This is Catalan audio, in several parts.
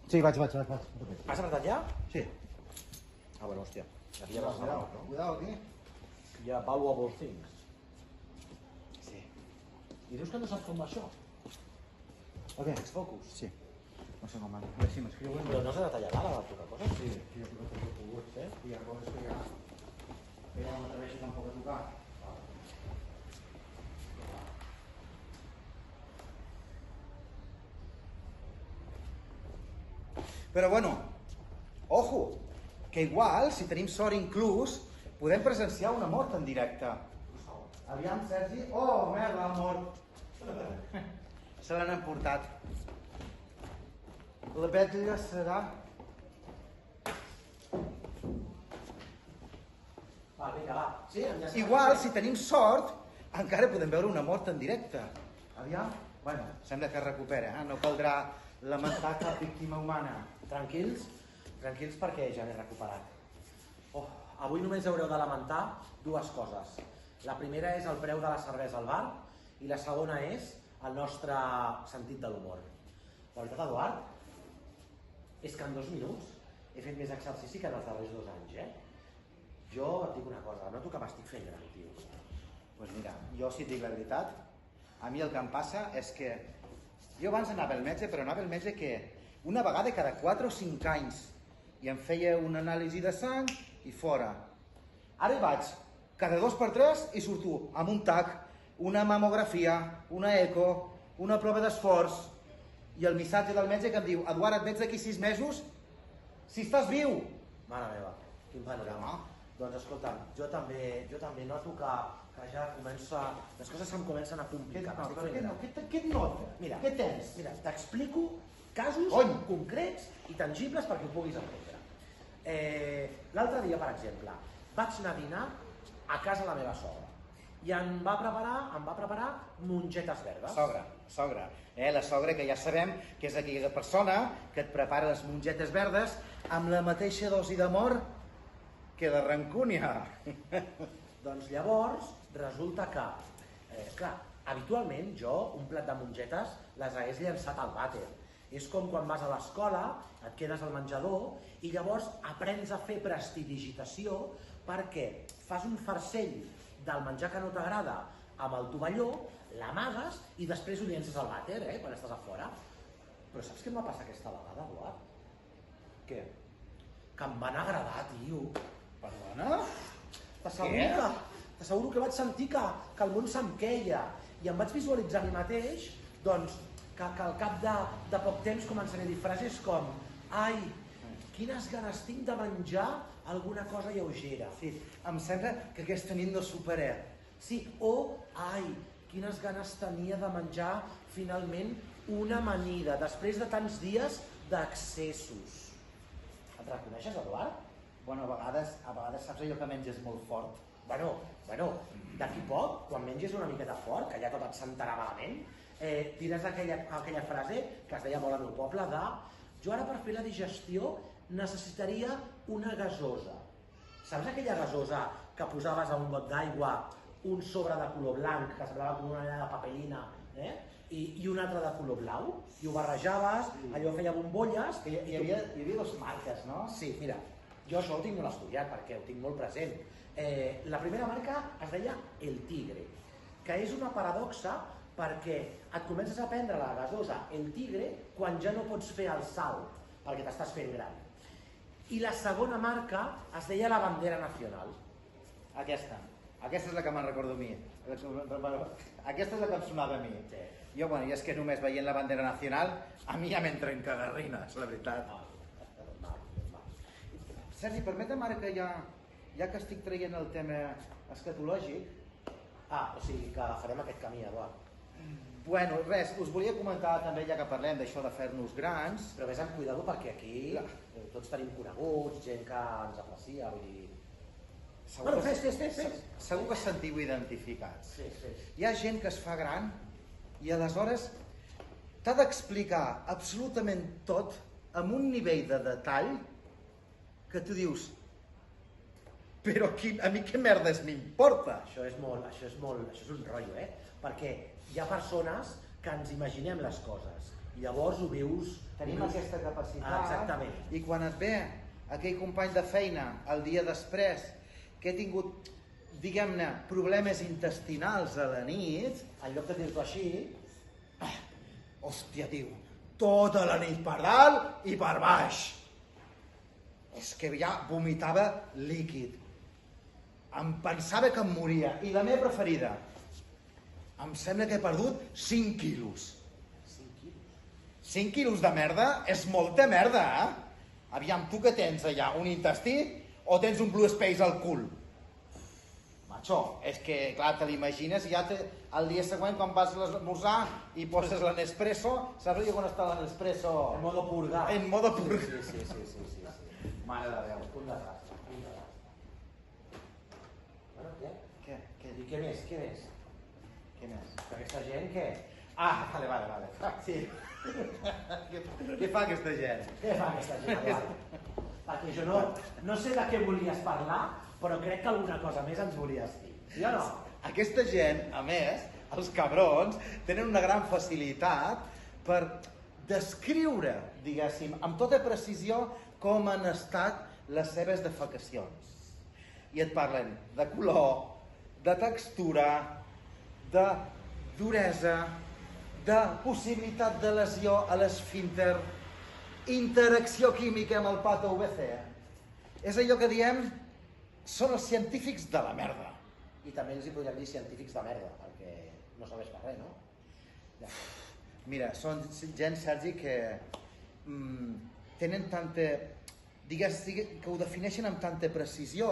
Sí, vaig. Has apretat ja? Sí. Ah, bueno, hòstia. Aquí ja vas acabar, no? Cuidado, aquí. Hi ha valuable things. Sí. I dius que no saps com va això? Ok. Focus. Sí. No sé com va. A veure si m'escriu. Però no s'ha de tallar l'ala per tocar coses? Sí, jo crec que he pogut fer. Hi ha coses que ja no m'atreveixo tampoc a tocar. Però bueno, ojo, que igual, si tenim sort inclús, podem presenciar una mort en directe. Aviam, Sergi. Oh, merda, ha mort. Se l'han emportat. La vetlla serà... Va, vinga, va. Sí, Igual, si tenim sort, encara podem veure una mort en directe. Aviam. Bueno, sembla que es recupera, eh? No caldrà lamentar cap víctima humana. Tranquils perquè ja m'he recuperat. Oh, avui només haureu de lamentar dues coses. La primera és el preu de la cervesa al bar i la segona és el nostre sentit de l'humor. La veritat, Eduard, és que en 2 minuts he fet més exercici que en els darrers 2 anys, Jo et dic una cosa, noto que m'estic fent gran, tio. Doncs mira, jo si et dic la veritat, a mi el que em passa és que jo abans anava al metge, però anava al metge que una vegada cada 4 o 5 anys i em feia una anàlisi de sang i fora. Ara hi vaig cada 2 per 3 i surto amb un TAC, una mamografia, una eco, una prova d'esforç i el missatge del metge que em diu Eduard, et veig d'aquí 6 mesos si estàs viu. Mare meva, quin panorama. Doncs escolta'm, jo també noto que ja les coses se'm comencen a complicar. Què et nota? Mira, què tens? Mira, t'explico casos concrets i tangibles perquè ho puguis entendre. L'altre dia, per exemple, vaig anar a dinar a casa la meva sogra i em va preparar mongetes verdes. Sogra. La sogra que ja sabem que és aquella persona que et prepara les mongetes verdes amb la mateixa dosi d'amor que de rancúnia. Doncs llavors resulta que, clar, habitualment jo un plat de mongetes les hagués llançat al vàter. És com quan vas a l'escola, et quedes al menjador i llavors aprens a fer prestidigitació perquè fas un farcell del menjar que no t'agrada amb el tovalló, l'amagues i després ho llences al vàter, quan estàs a fora. Però saps què em va passar aquesta vegada, Eduard? Què? Que em van agradar, tio. Perdona? T'asseguro que vaig sentir que el món se'm queia i em vaig visualitzar a mi mateix doncs, que al cap de poc temps començaré a dir frases com ai, quines ganes tinc de menjar alguna cosa lleugera. Sí, em sembla que aquesta nit no supera. Sí, o ai, quines ganes tenia de menjar finalment una amanida després de tants dies d'accessos. Et reconeixes, Eduard? Bueno, a vegades saps allò que menges molt fort. Bueno, d'aquí poc, quan menges una miqueta fort, que ja tot et sentarà malament, diràs aquella frase que es deia molt al meu poble de jo ara per fer la digestió necessitaria una gasosa. Saps aquella gasosa que posaves a un got d'aigua, un sobre de color blanc, que semblava com una mena de papelina, i un altre de color blau, i ho barrejaves, allò feia bombolles... Hi havia 2 marques, no? Sí, mira, jo això ho tinc molt estudiat perquè ho tinc molt present. La primera marca es deia El Tigre, que és una paradoxa perquè et comences a prendre la gasosa El Tigre quan ja no pots fer el salt, perquè t'estàs fent gran. I la segona marca es deia La Bandera Nacional. Aquesta és la que me'n recordo a mi. Aquesta és la que em sonava a mi. Jo, bueno, i és que només veient La Bandera Nacional, a mi ja m'entren cagarrines, la veritat. Sergi, permetem ara que ja que estic traient el tema escatològic... O sigui que farem aquest camí, Eduard. Bueno, res, us volia comentar també, ja que parlem d'això de fer-nos grans... Però vés amb cuidado perquè aquí tots tenim coneguts, gent que ens aprecia, vull dir... Bueno, fes. Segur que sentiu identificats. Sí. Hi ha gent que es fa gran i aleshores t'ha d'explicar absolutament tot amb un nivell de detall que tu dius però a mi què merdes m'importa? Això és un rotllo, perquè hi ha persones que ens imaginem les coses Llavors ho vius... Tenim aquesta capacitat. Exactament. I quan et ve aquell company de feina el dia després que he tingut, diguem-ne, problemes intestinals a la nit, En lloc de dir-t'ho així, hòstia, tio, tota la nit per dalt i per baix. És que ja vomitava líquid. Em pensava que em moria. I la meva preferida, em sembla que he perdut 5 quilos. 5 quilos de merda és molta merda, Aviam, tu què tens allà? Un intestí o tens un Blue Space al cul? Macho, és que, clar, te l'imagines i ja el dia següent, quan vas a l'esmorzar i poses la Nespresso, saps allò quan està la Nespresso? en modo purgar. En modo purgar. Sí. Mare de Déu. Punt de rastre. Bueno, què? Què? I què més? Què més? Què més? Que aquesta gent, què? Vale. Sí. Què fa aquesta gent? Què fa aquesta gent, Eduard? Perquè jo no sé de què volies parlar, però crec que alguna cosa més ens volies dir. Sí o no? Aquesta gent, a més, els cabrons, tenen una gran facilitat per descriure, diguéssim, amb tota precisió com han estat les seves defecacions. I et parlen de color, de textura, de duresa, de possibilitat de lesió a l'esfínter, interacció química amb el pato UVC. És allò que diem, són els científics de la merda. I també els hi podríem dir científics de merda, perquè no sabés per res, no? Ja. Mira, són gent, Sergi, que tenen tanta... Digues, que ho defineixen amb tanta precisió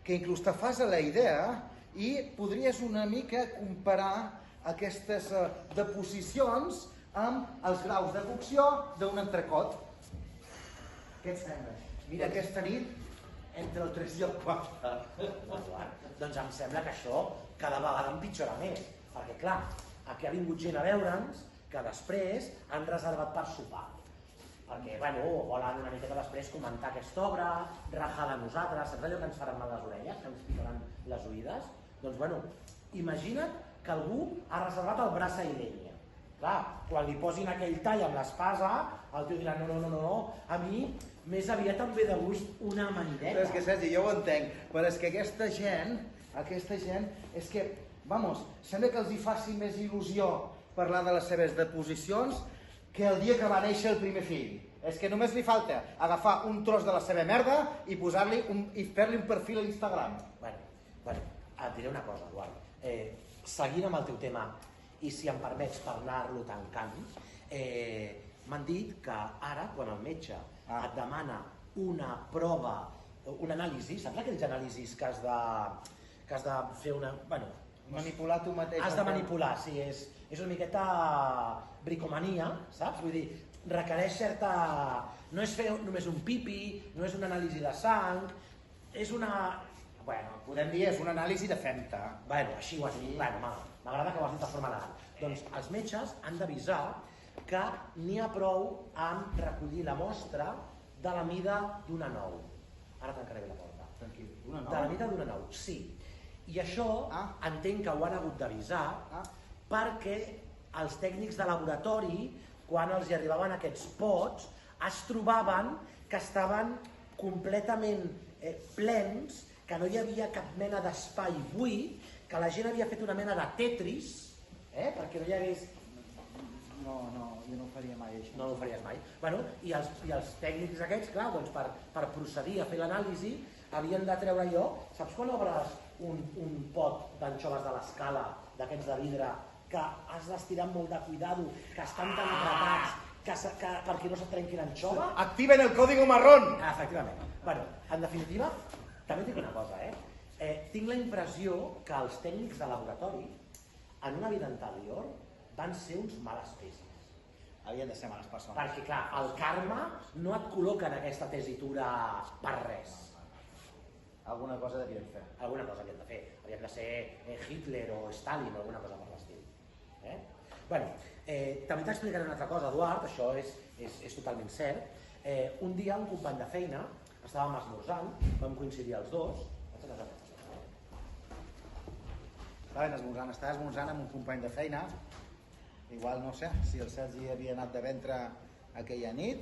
que inclús te fas a la idea i podries una mica comparar aquestes deposicions amb els graus de cocció d'un entrecot. Què et sembla? Mira, aquesta nit, entre el 3 i el 4. Doncs em sembla que això cada vegada empitjora més, perquè clar, aquí ha vingut gent a veure'ns que després han reservat per sopar. Perquè, bueno, volen una miqueta després comentar aquesta obra, rajar de nosaltres, saps allò que ens faran mal les orelles, que ens picaran les oïdes? Doncs, bueno, imagina't que algú ha reservat el braç a Ilènia. Clar, quan li posin aquell tall amb l'espasa, el tio dirà, no, a mi més aviat em ve de gust una amanideta. Però és que, Sergi, jo ho entenc, però és que aquesta gent, és que, vamos, sembla que els hi faci més il·lusió parlar de les seves deposicions que el dia que va néixer el primer fill. És que només li falta agafar un tros de la seva merda i posar-li i fer-li un perfil a Instagram. Bueno, et diré una cosa, Eduard. Seguint amb el teu tema, i si em permets parlar-lo tancant, m'han dit que ara, quan el metge et demana una prova, una anàlisi, saps aquells anàlisis que has de fer una... Bueno, manipular tu mateix. Has de manipular, sí, és una miqueta bricomania, saps? Vull dir, requereix certa... No és fer només un pipi, no és una anàlisi de sang, és una... Bueno, podem dir, és una anàlisi de femta. Bueno, així ho has dit. Bueno, m'agrada que ho has dit de forma elegant. Doncs els metges han d'avisar que n'hi ha prou amb recollir la mostra de la mida d'una nou. Ara tancaré bé la porta. Tranquil, una nou? De la mida d'una nou, sí. I això entenc que ho han hagut d'avisar perquè els tècnics de laboratori, quan els hi arribaven aquests pots, es trobaven que estaven completament plens, que no hi havia cap mena d'espai buit, que la gent havia fet una mena de Tetris, perquè no hi hagués... No, jo no ho faria mai, això. No ho faries mai. Bueno, i els tècnics aquests, clar, doncs per procedir a fer l'anàlisi, havien de treure allò. Saps quan obres un pot d'anxoves de l'escala, d'aquests de vidre, que has d'estirar amb molt de cuidado, que estan tan apretats perquè no se't trenqui l'anxova? Activen el código marrón! Efectivament. Bueno, en definitiva, també et dic una cosa, tinc la impressió que els tècnics de laboratori, en una vida anterior, van ser uns males peces. Havien de ser males persones. Perquè, clar, el karma no et col·loca en aquesta tesitura per res. Alguna cosa devien fer. Alguna cosa havien de fer. Havien de ser Hitler o Stalin o alguna cosa per l'estil. Bueno, també t'explicaré una altra cosa, Eduard, això és totalment cert. Un dia un company de feina, estàvem esmorzant, vam coincidir els dos. Estava esmorzant amb un company de feina Igual no sé si el Sergi havia anat de ventre aquella nit